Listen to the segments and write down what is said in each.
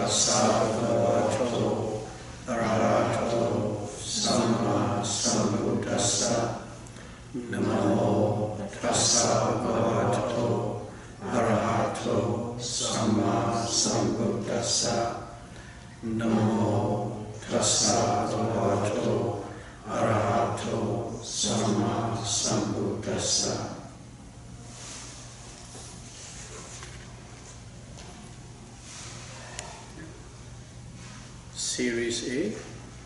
tassa bhagavato arahato samma sambuddhassa. Namo tassa bhagavato arahato samma sambuddhassa. Namo tassa bhagavato arahato samma sambuddhassa. Series A,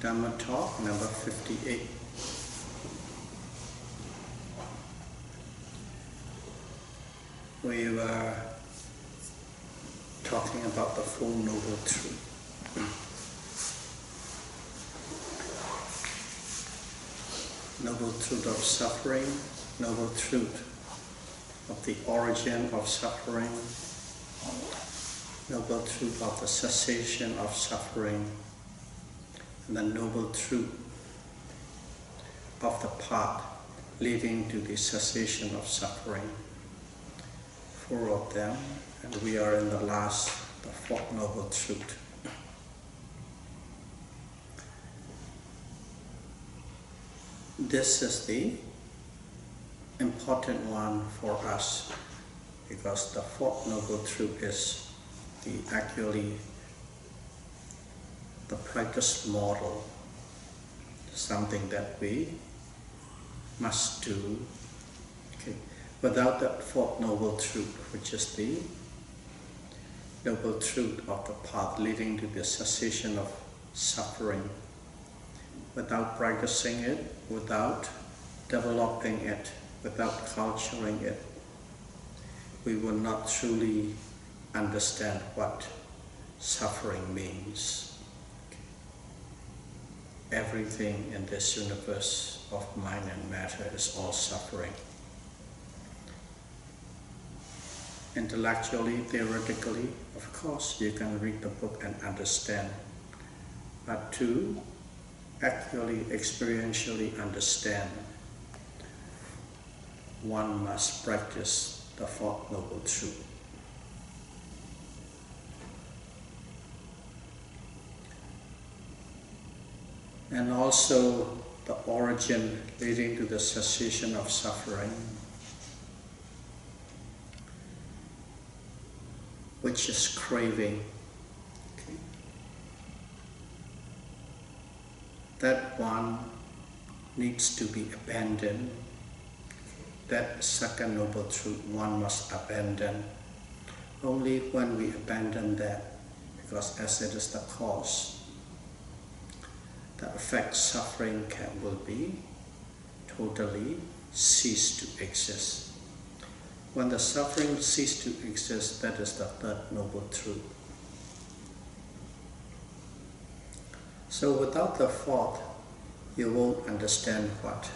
Dhamma Talk number 58. We were talking about the Four Noble Truths. Noble truth of suffering, noble truth of the origin of suffering, noble truth of the cessation of suffering, and the noble truth of the path leading to the cessation of suffering. Four of them, and we are in the last, the fourth noble truth. This is the important one for us because the fourth noble truth is actually the practice model, something that we must do. Okay. Without that fourth noble truth, which is the noble truth of the path leading to the cessation of suffering, without practicing it, without developing it, without culturing it, we will not truly understand what suffering means. Everything in this universe of mind and matter is all suffering. Intellectually, theoretically, of course, you can read the book and understand. But to actually experientially understand, one must practice the Fourth Noble Truth. And also the origin leading to the cessation of suffering, which is craving. Okay. That one needs to be abandoned. That second noble truth one must abandon. Only when we abandon that, because as it is the cause, the effect suffering will be totally cease to exist. When the suffering ceases to exist, that is the third noble truth. So without the fourth, you won't understand what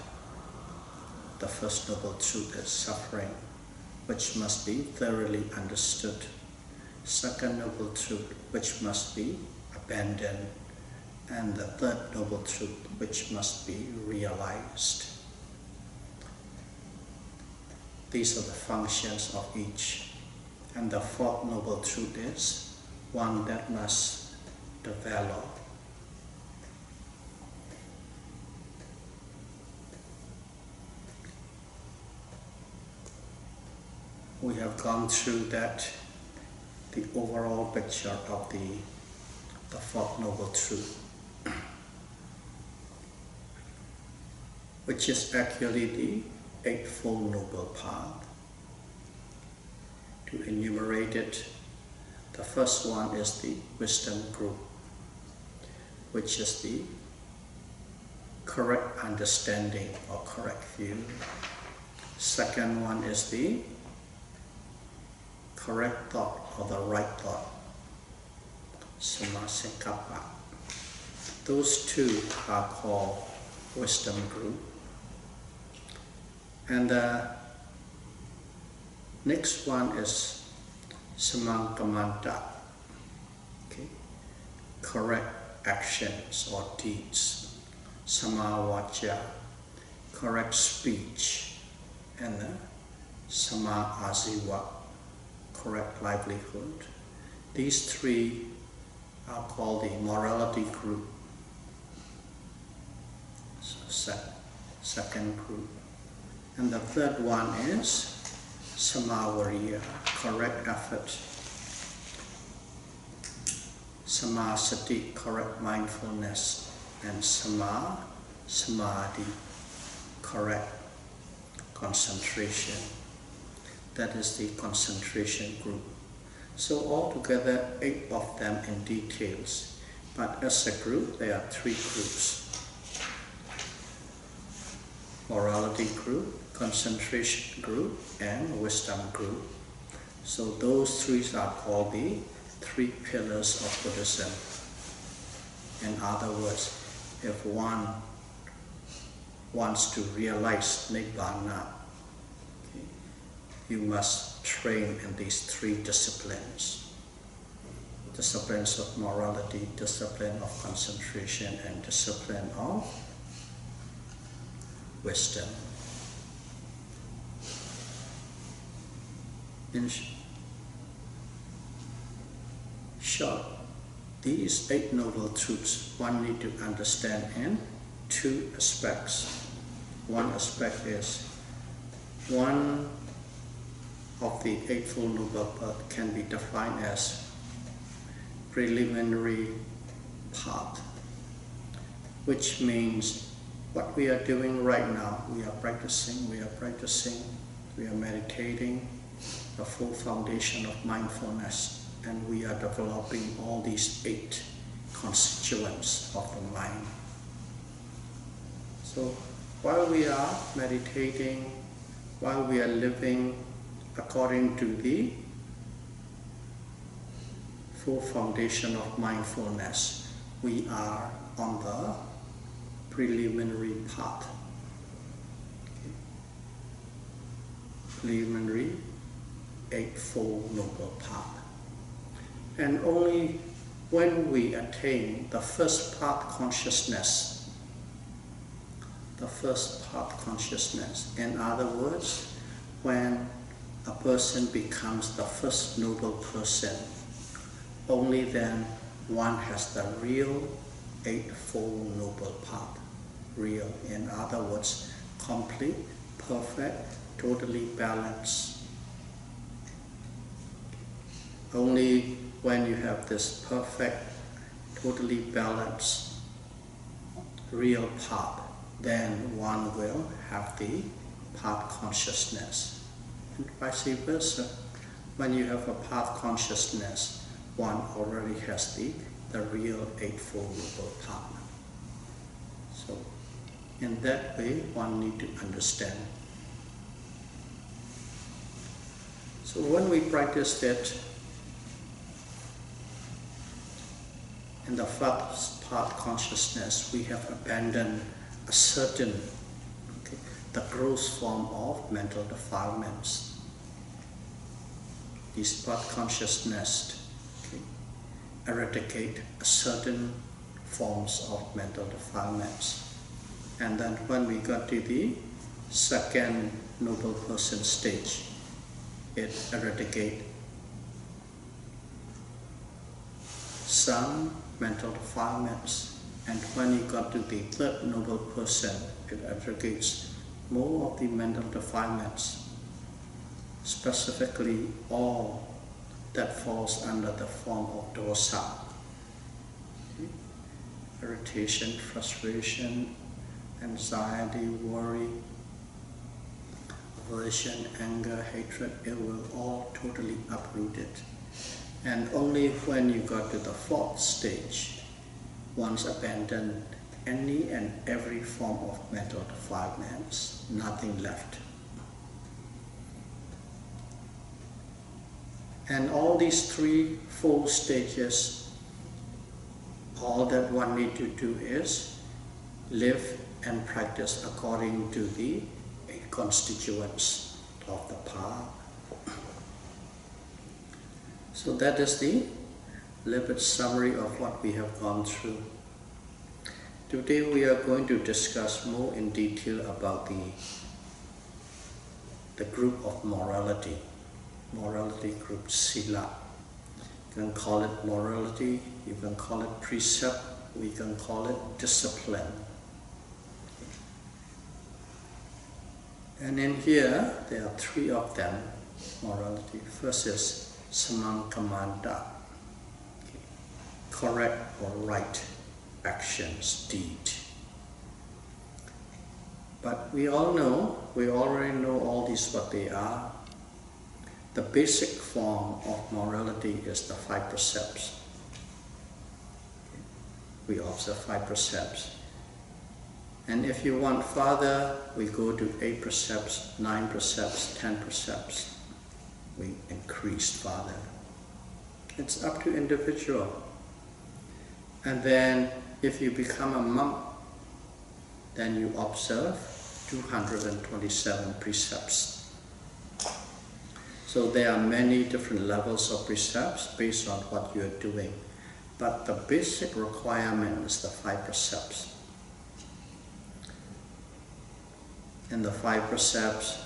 the first noble truth is, suffering, which must be thoroughly understood. Second noble truth, which must be abandoned. And the third noble truth, which must be realized. These are the functions of each. And the fourth noble truth is one that must develop. We have gone through that, the overall picture of the fourth noble truth, which is actually the Eightfold Noble Path. To enumerate it, the first one is the wisdom group, which is the correct understanding or correct view. Second one is the correct thought or the right thought, Sammasankappa. Those two are called wisdom group. And the next one is Samankamanta, okay? Correct actions or deeds. Samavacha, correct speech. And Samaaziva, correct livelihood. These three are called the morality group. So second group. And the third one is samavariya, correct effort. Samasati, correct mindfulness. And samadhi, correct concentration. That is the concentration group. So altogether 8 of them in details. But as a group, there are 3 groups. Morality group, concentration group, and wisdom group. So those 3 are called the 3 pillars of Buddhism. In other words, if one wants to realize Nibbana, you must train in these 3 disciplines. Disciplines of morality, discipline of concentration, and discipline of wisdom. In short, these 8 noble truths one need to understand in 2 aspects. One aspect is one of the Eightfold Noble Path can be defined as preliminary path, which means what we are doing right now, we are practicing, we are meditating, the full foundation of mindfulness, and we are developing all these 8 constituents of the mind. So while we are meditating, while we are living according to the full foundation of mindfulness, we are on the preliminary path. Preliminary Eightfold Noble Path. And only when we attain the first path consciousness, in other words, when a person becomes the first noble person, only then one has the real Eightfold Noble Path. Real, in other words, complete, perfect, totally balanced. Only when you have this perfect, totally balanced, real path, then one will have the path consciousness. And vice versa, when you have a path consciousness, one already has the real Eightfold Noble Path. So, in that way, one need to understand. So when we practice it, in the first path consciousness, we have abandoned a certain, the gross form of mental defilements. This path consciousness eradicate a certain forms of mental defilements. And then when we got to the second noble person stage, it eradicate some mental defilements. And when you got to the third noble person, it eradicates more of the mental defilements, specifically all that falls under the form of dosa. Irritation, frustration, anxiety, worry, aversion, anger, hatred, it will all totally uprooted. And only when you got to the 4th stage, once abandoned any and every form of mental defilements, nothing left. And all these 3 full stages, all that one need to do is live and practice according to the 8 constituents of the path. So that is the little bit summary of what we have gone through. Today we are going to discuss more in detail about the group of morality group Sila. You can call it morality, you can call it precept, we can call it discipline. And in here, there are three of them, morality. First is samankamanta, correct or right actions, deed. But we already know all these what they are. The basic form of morality is the 5 precepts. We observe 5 precepts. And if you want further, we go to 8 precepts, 9 precepts, 10 precepts. We increase further. It's up to individual. And then if you become a monk, then you observe 227 precepts. So there are many different levels of precepts based on what you are doing. But the basic requirement is the 5 precepts. In the 5 precepts,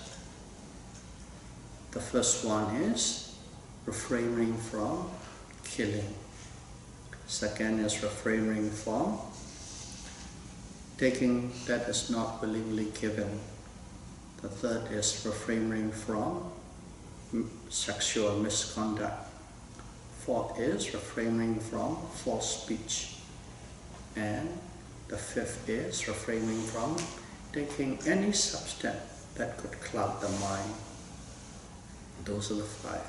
the first one is refraining from killing. Second is refraining from taking that is not willingly given. The third is refraining from sexual misconduct. Fourth is refraining from false speech. And the fifth is refraining from taking any substance that could cloud the mind. Those are the 5.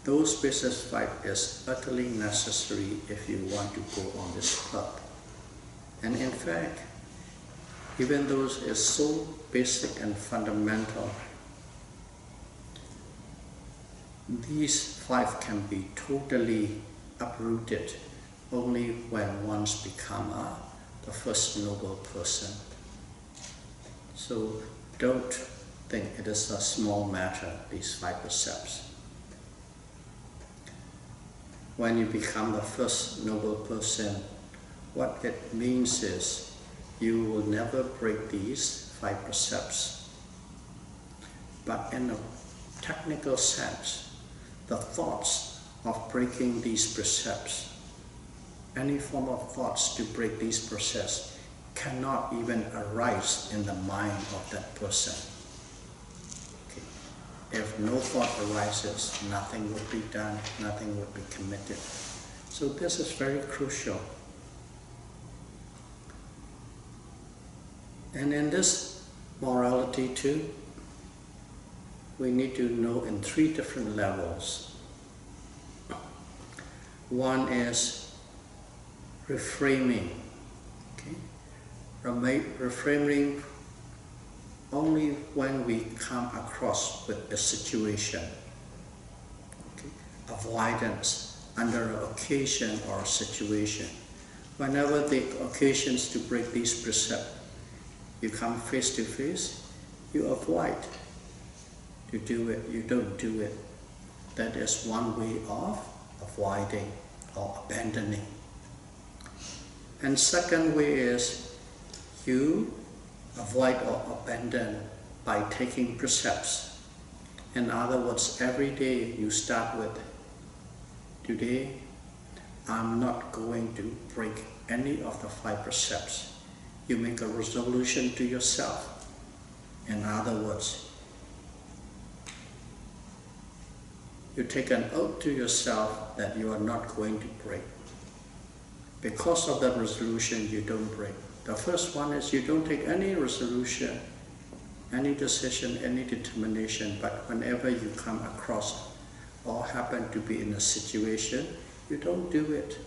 Those basic 5 is utterly necessary if you want to go on this path. And in fact, even though it is so basic and fundamental, these 5 can be totally uprooted only when one's become the first noble person. So don't think it is a small matter, these 5 precepts. When you become the first noble person, what it means is you will never break these 5 precepts. But in a technical sense, the thoughts of breaking these precepts, any form of thoughts to break these precepts, cannot even arise in the mind of that person. Okay. If no thought arises, nothing would be done, nothing would be committed. So this is very crucial. And in this morality too, we need to know in 3 different levels. One is reframing. Okay? Reframing only when we come across with a situation. Okay? Avoidance under an occasion or a situation. Whenever the occasions to break these precepts, you come face to face, you avoid to do it, you don't do it. That is one way of avoiding or abandoning. And second way is you avoid or abandon by taking precepts. In other words, every day you start with, today I'm not going to break any of the 5 precepts. You make a resolution to yourself. In other words, you take an oath to yourself that you are not going to break. Because of that resolution, you don't break. The first one is you don't take any resolution, any decision, any determination, but whenever you come across or happen to be in a situation, you don't do it.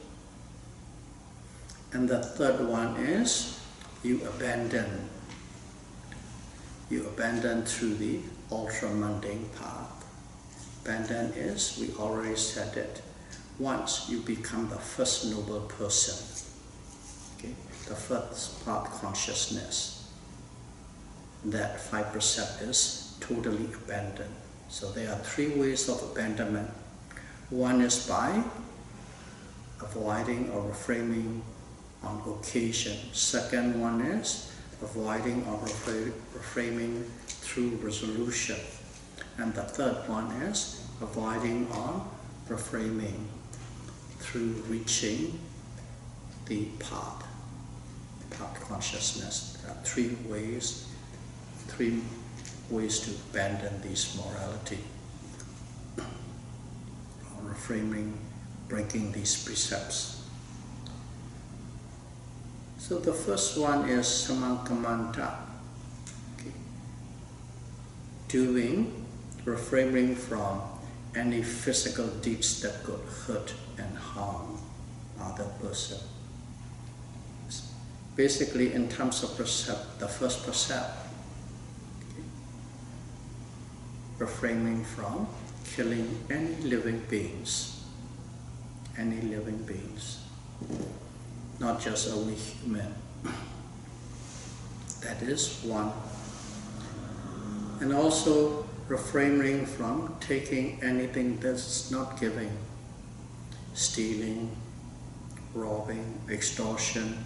And the third one is you abandon. You abandon through the ultra-mundane path. Abandon is, we already said it, once you become the first noble person, okay, the first path consciousness, that 5 precept is totally abandoned. So there are 3 ways of abandonment. One is by avoiding or refraining on occasion. Second one is avoiding or refraining through resolution. And the third one is avoiding or refraining through reaching the path consciousness. There are three ways to abandon this morality, or reframing, breaking these precepts. So the first one is samankamanta, refraining from any physical deeds that could hurt and harm other person. Basically, in terms of precept, the first precept, refraining from killing any living beings, not just only human. That is one. And also refraining from taking anything that's not giving, stealing, robbing, extortion.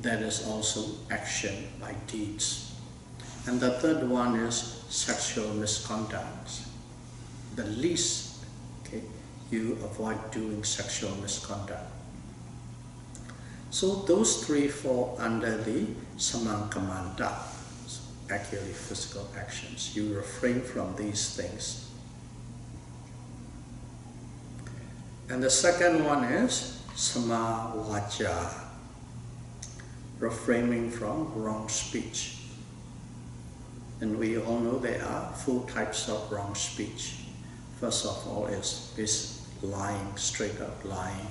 That is also action by deeds. And the third one is sexual misconduct. The least, you avoid doing sexual misconduct. So those three fall under the samankamanta, actually physical actions. You refrain from these things. And the second one is samavaca, refraining from wrong speech. And we all know there are 4 types of wrong speech. First of all is lying, straight up lying.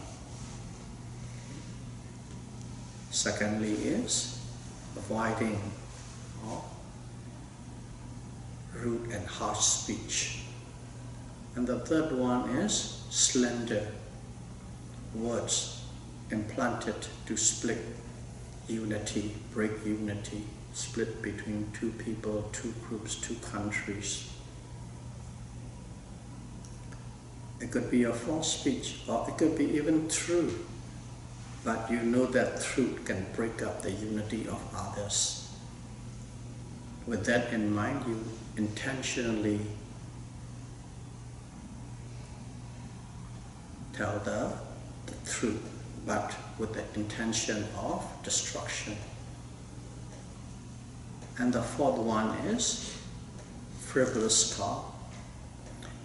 Secondly is avoiding rude and harsh speech. And the third one is slander, words implanted to split unity, break unity, split between 2 people, 2 groups, 2 countries. It could be a false speech, or it could be even true, but you know that truth can break up the unity of others. With that in mind, you intentionally tell the truth, but with the intention of destruction. And the fourth one is frivolous talk.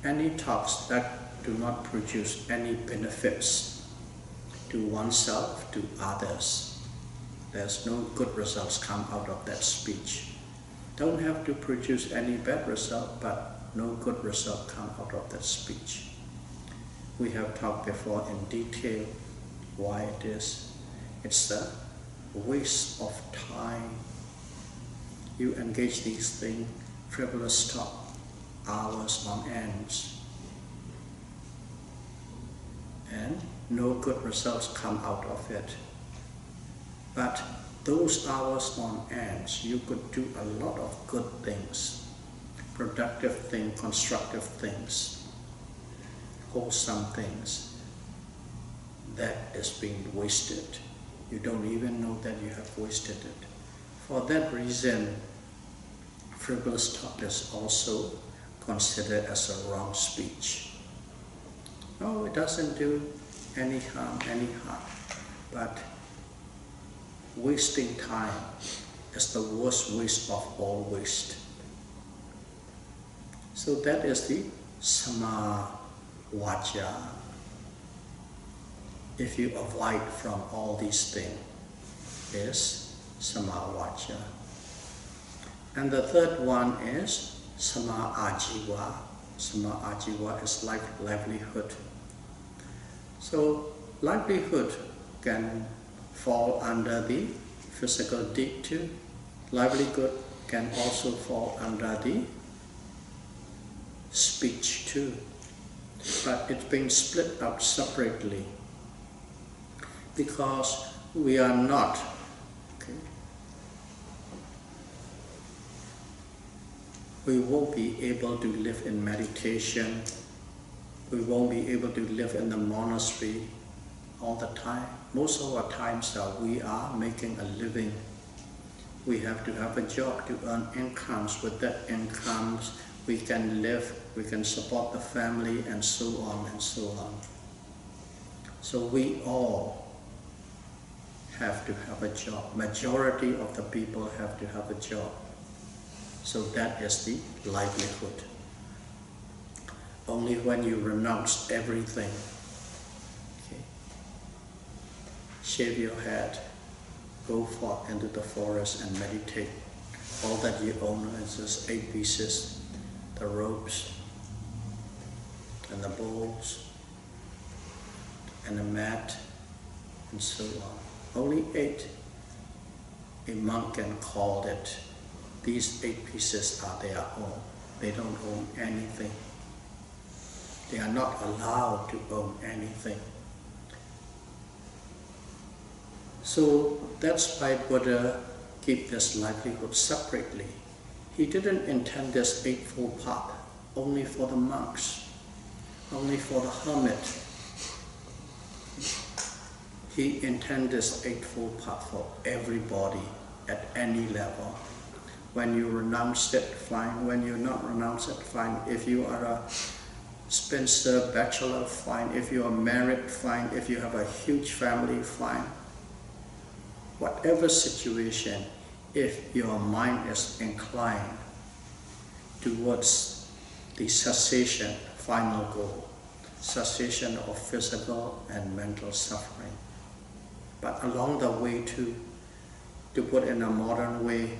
Any talks that do not produce any benefits to oneself, to others. There's no good results come out of that speech. Don't have to produce any bad result, but no good result come out of that speech. We have talked before in detail why it is. It's a waste of time. You engage these things, frivolous talk, hours on ends, and no good results come out of it. But those hours on ends, you could do a lot of good things, productive things, constructive things, wholesome things. That is being wasted. You don't even know that you have wasted it. For that reason, frivolous talk is also considered as a wrong speech. No, it doesn't do any harm, but wasting time is the worst waste of all waste. So that is the samavaca. If you avoid from all these things, is samavaca. And the third one is samaajiva. Samaajiva is like livelihood. So livelihood can fall under the physical deed too. Livelihood can also fall under the speech too. But it's being split out separately because we are not we won't be able to live in meditation. We won't be able to live in the monastery all the time. Most of our times we are making a living. We have to have a job to earn incomes. With that incomes, we can live, we can support the family, and so on and so on. So we all have to have a job. Majority of the people have to have a job. So that is the livelihood. Only when you renounce everything, okay, shave your head, go forth into the forest and meditate. All that you own is just 8 pieces, the ropes, and the bowls, and the mat, and so on. Only 8. A monk can call it. These 8 pieces are their own. They don't own anything. They are not allowed to own anything. So that's why Buddha keep this livelihood separately. He didn't intend this Eightfold Path only for the monks, only for the hermit. He intended this Eightfold Path for everybody at any level. When you renounce it, fine. When you not renounce it, fine. If you are a spinster, bachelor, fine. If you are married, fine. If you have a huge family, fine. Whatever situation, if your mind is inclined towards the cessation, final goal, cessation of physical and mental suffering. But along the way to put in a modern way,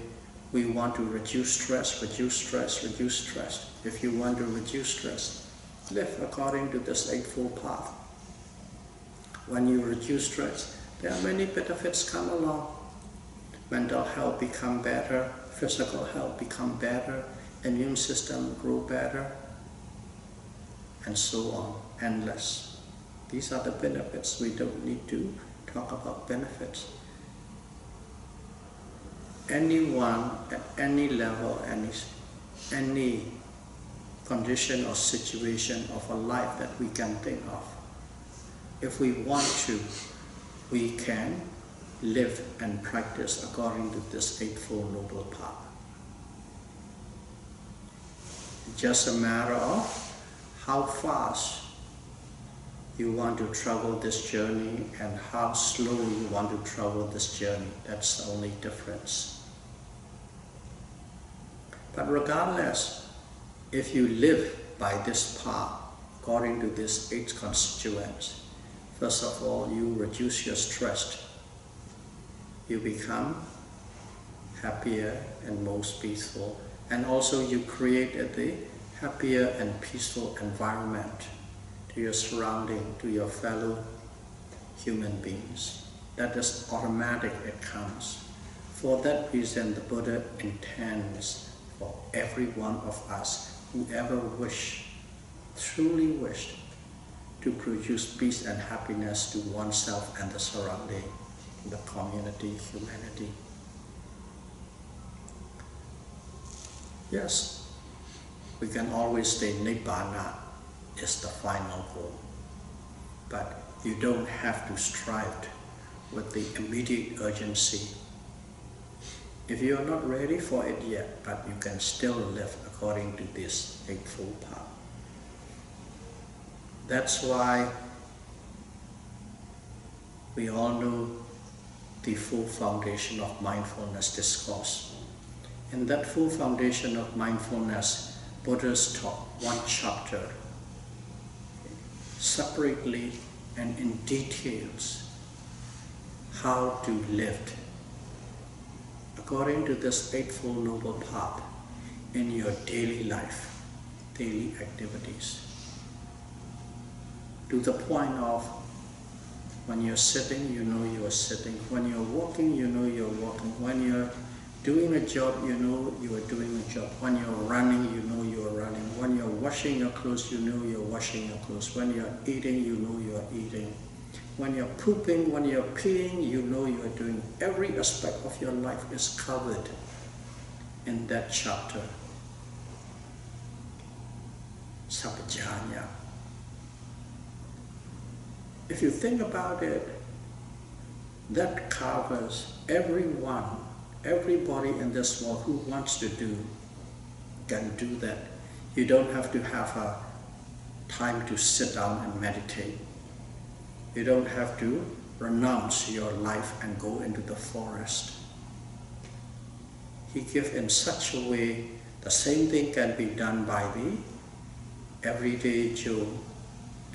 we want to reduce stress, reduce stress, reduce stress. If you want to reduce stress, live according to this Eightfold Path. When you reduce stress, there are many benefits come along. Mental health become better, physical health become better, immune system grow better, and so on, endless. These are the benefits. We don't need to talk about benefits. Anyone at any level, any condition or situation of a life that we can think of, if we want to, we can live and practice according to this Eightfold Noble Path. Just a matter of how fast you want to travel this journey and how slow you want to travel this journey. That's the only difference. But regardless, if you live by this path, according to these 8 constituents, first of all, you reduce your stress. You become happier and most peaceful. And also you create a happier and peaceful environment to your surrounding, to your fellow human beings. That is automatic, it comes. For that reason, the Buddha intends for every one of us, whoever truly wished to produce peace and happiness to oneself and the surrounding, the community, humanity. Yes, we can always say Nibbana is the final goal, but you don't have to strive with the immediate urgency. If you are not ready for it yet, but you can still live according to this Eightfold Path. That's why we all know the full foundation of mindfulness discourse. In that full foundation of mindfulness, Buddha's taught 1 chapter separately and in details how to live according to this Eightfold Noble Path in your daily life, daily activities. To the point of when you're sitting, you know you are sitting. When you're walking, you know you're walking. When you're doing a job, you know you are doing a job. When you're running, you know you are running. When you're washing your clothes, you know you're washing your clothes. When you're eating, you know you are eating. When you're pooping, when you're peeing, you know you are doing. Every aspect of your life is covered in that chapter. Sapajanya. If you think about it, that covers everybody in this world who wants to do, can do that. You don't have to have a time to sit down and meditate. You don't have to renounce your life and go into the forest. He gives in such a way the same thing can be done by the everyday Joe,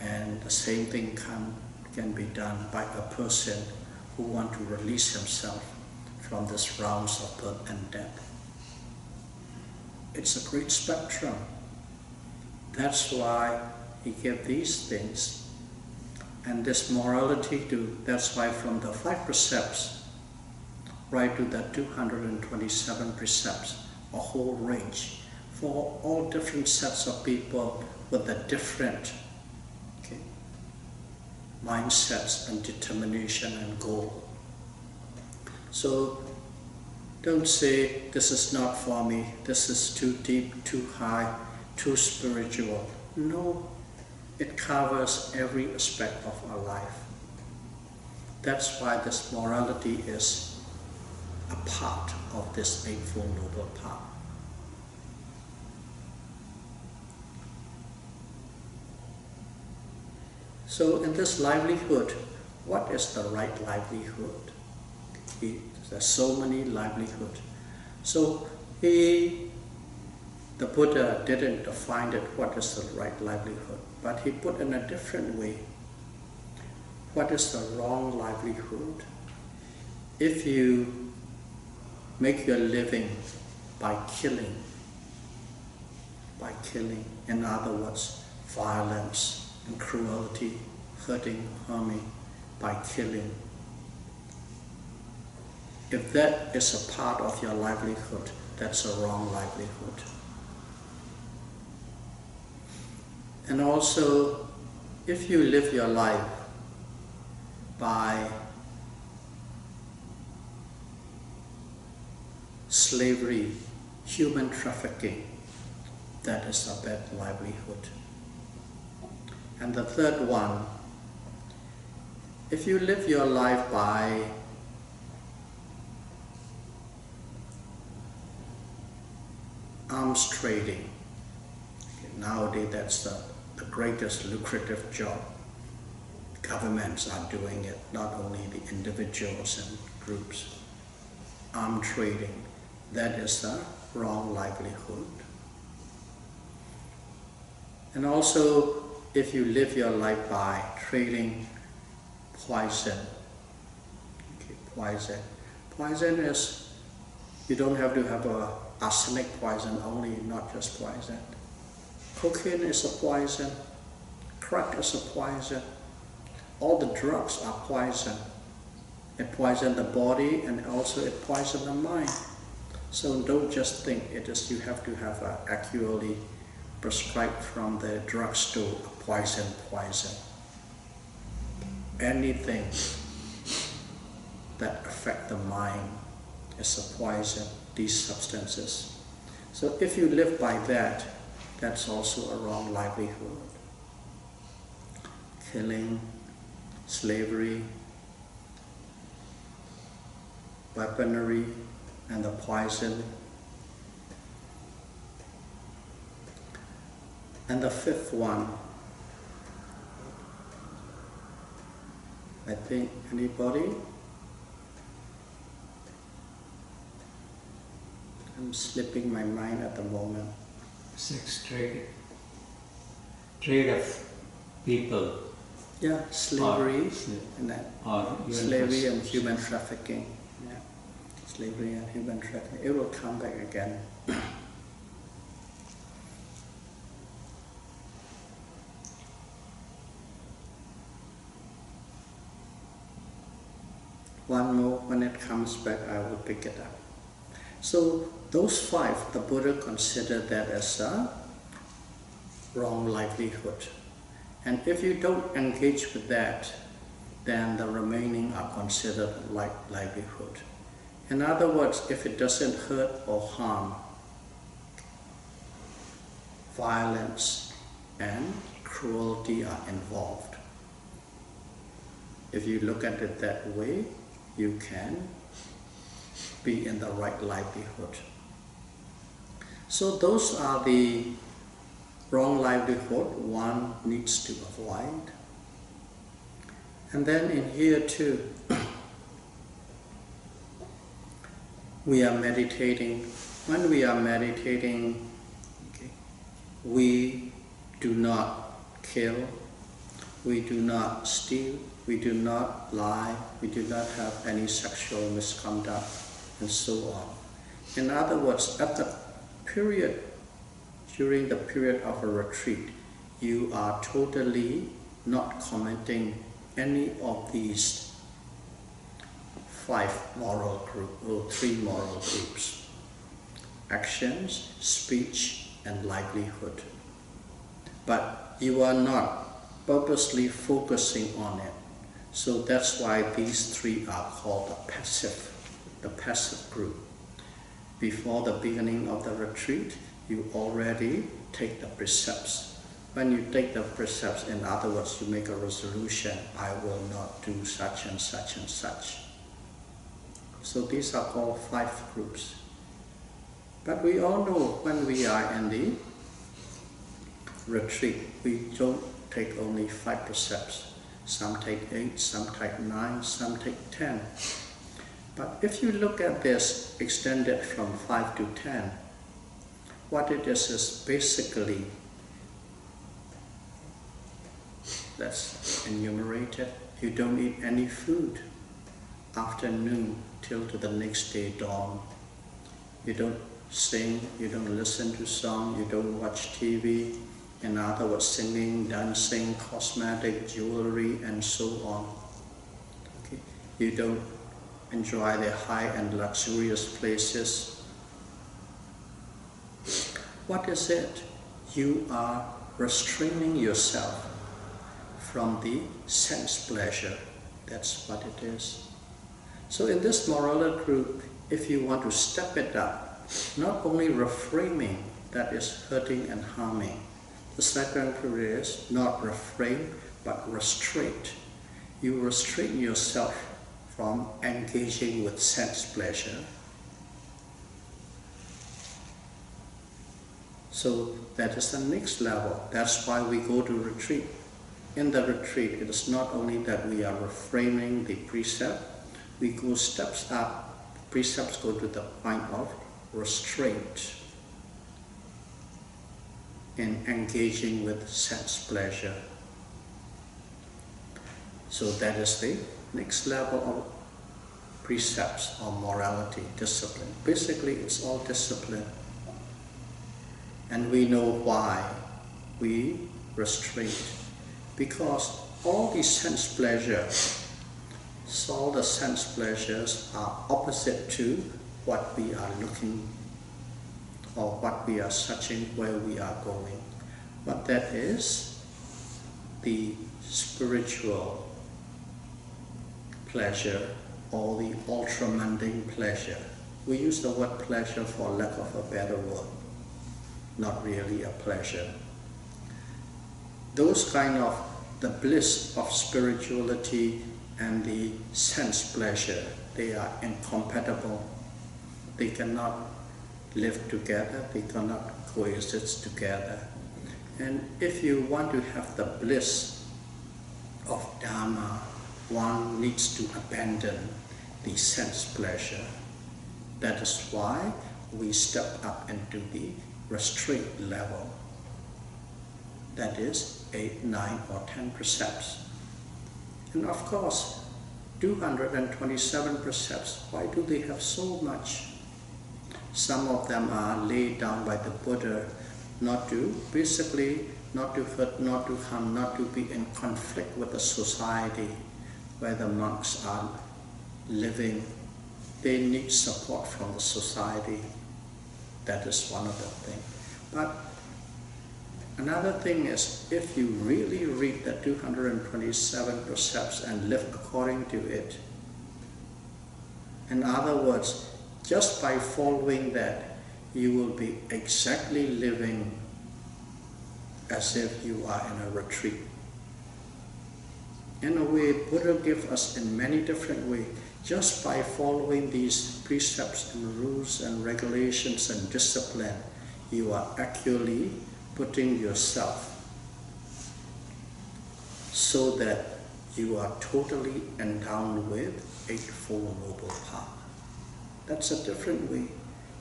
and the same thing can be done by a person who wants to release himself from this rounds of birth and death. It's a great spectrum. That's why he gave these things. And this morality too, that's why from the 5 precepts right to the 227 precepts, a whole range for all different sets of people with the different mindsets and determination and goal. So don't say, this is not for me, this is too deep, too high, too spiritual. No, it covers every aspect of our life. That's why this morality is a part of this Eightfold Noble Path. So in this livelihood, what is the right livelihood? There's so many livelihood. So the Buddha didn't define it, what is the right livelihood, but he put in a different way. What is the wrong livelihood? If you make your living by killing, in other words, violence and cruelty, hurting, harming, by killing, if that is a part of your livelihood, that's a wrong livelihood. And also, if you live your life by slavery, human trafficking, that is a bad livelihood. And the third one, if you live your life by arms trading, nowadays that's the greatest lucrative job. Governments are doing it, not only the individuals and groups. Arm trading, that is the wrong livelihood. And also, if you live your life by trading poison, poison is, you don't have to have a arsenic poison only, not just poison. Cocaine is a poison, crack is a poison, all the drugs are poison. It poisons the body and also it poisons the mind. So don't just think it is, you have to have accurately prescribed from the drugstore poison. Anything that affects the mind is a poison, these substances. So if you live by that, that's also a wrong livelihood. Killing, slavery, weaponry, and the poison. And the fifth one, I think, anybody? I'm slipping my mind at the moment. Sex trade. Trade of people. Yeah, slavery and that. Slavery and human trafficking. Yeah. Slavery and human trafficking. It will come back again. One more, when it comes back, I will pick it up. So those 5, the Buddha considered that as a wrong livelihood. And if you don't engage with that, then the remaining are considered like livelihood. In other words, if it doesn't hurt or harm, violence and cruelty are involved. If you look at it that way, you can be in the right livelihood. So those are the wrong livelihood one needs to avoid. And then in here too, we are meditating. When we are meditating, we do not kill, we do not steal, we do not lie, we do not have any sexual misconduct, and so on. In other words, during the period of a retreat, you are totally not committing any of these 5 moral groups or 3 moral groups: actions, speech, and livelihood. But you are not purposely focusing on it. So that's why these 3 are called the passive group. Before the beginning of the retreat, you already take the precepts. When you take the precepts, in other words, you make a resolution, I will not do such and such and such. So these are called 5 groups. But we all know when we are in the retreat, we don't take only 5 precepts. Some take 8, some take 9, some take 10. But if you look at this extended from 5 to 10, what it is basically, let's enumerate it. You don't eat any food after noon till to the next day dawn. You don't sing, you don't listen to song, you don't watch TV. In other words, singing, dancing, cosmetic, jewelry, and so on. Okay. You don't enjoy the high and luxurious places. What is it? You are restraining yourself from the sense pleasure. That's what it is. So in this moral group, if you want to step it up, not only reframing that is hurting and harming. The second group is not refrain, but restraint. You restrain yourself from engaging with sense pleasure. So that is the next level. That's why we go to retreat. In the retreat, it is not only that we are reframing the precept, we go steps up. Precepts go to the point of restraint in engaging with sense pleasure. So that is the next level of precepts or morality, discipline. Basically, it's all discipline. And we know why we restrain. Because all these sense pleasures, all the sense pleasures are opposite to what we are looking or what we are searching, where we are going. But that is the spiritual pleasure or the ultra-mundane pleasure. We use the word pleasure for lack of a better word, not really a pleasure. Those kind of the bliss of spirituality and the sense pleasure, they are incompatible. They cannot live together, they cannot coexist together. And if you want to have the bliss of Dhamma, one needs to abandon the sense pleasure. That is why we step up into the restraint level. That is 8, 9, or 10 precepts. And of course, 227 precepts, why do they have so much? Some of them are laid down by the Buddha not to, basically, not to hurt, not to harm, not to be in conflict with the society where the monks are living. They need support from the society. That is one of the things. But another thing is, if you really read the 227 precepts and live according to it, in other words, just by following that, you will be exactly living as if you are in a retreat. In a way, Buddha gives us in many different ways. Just by following these precepts and rules and regulations and discipline, you are actually putting yourself so that you are totally endowed with Eightfold Noble Path. That's a different way.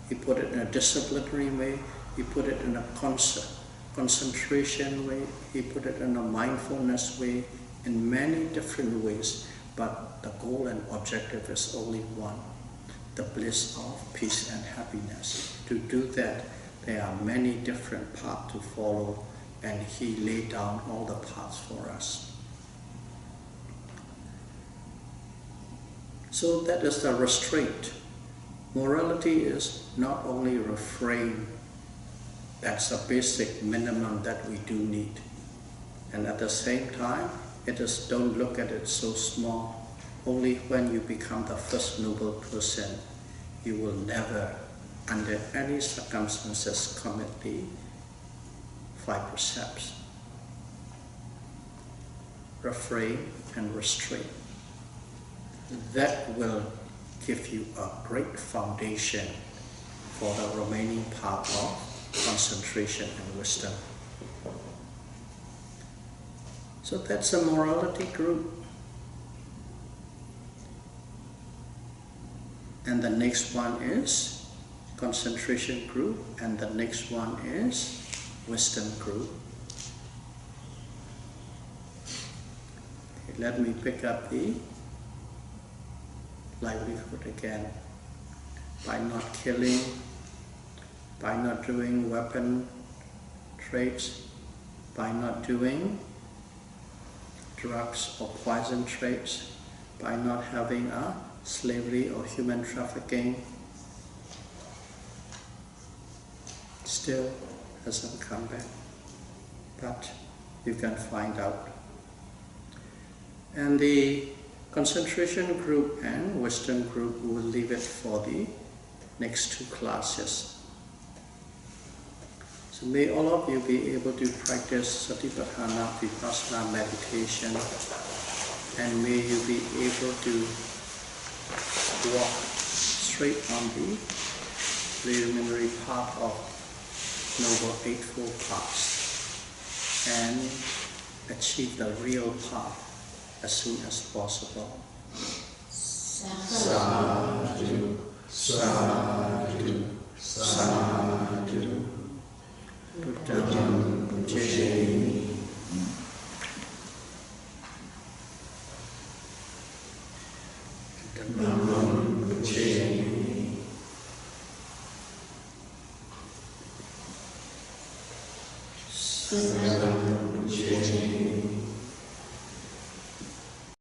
He put it in a disciplinary way, he put it in a concentration way, he put it in a mindfulness way, in many different ways, but the goal and objective is only one, the bliss of peace and happiness. To do that, there are many different paths to follow, and he laid down all the paths for us. So that is the restraint. Morality is not only refrain, that's a basic minimum that we do need. And at the same time, it is, don't look at it so small. Only when you become the first noble person, you will never, under any circumstances, commit the 5 precepts. Refrain and restraint. That will give you a great foundation for the remaining part of concentration and wisdom. So that's a morality group. And the next one is concentration group, and the next one is wisdom group. Okay, let me pick up the livelihood again. By not killing, by not doing weapon trades, by not doing drugs or poison trades, by not having a slavery or human trafficking, still hasn't come back. But you can find out. And the concentration group and wisdom group, we will leave it for the next 2 classes. So may all of you be able to practice Satipatthana, Vipassana meditation, and may you be able to walk straight on the preliminary path of Noble Eightfold Paths and achieve the real path as soon as possible. Sadhu, sadhu, sadhu. Buddham Pujami. Dhammam Pujami. Sangam Pujami.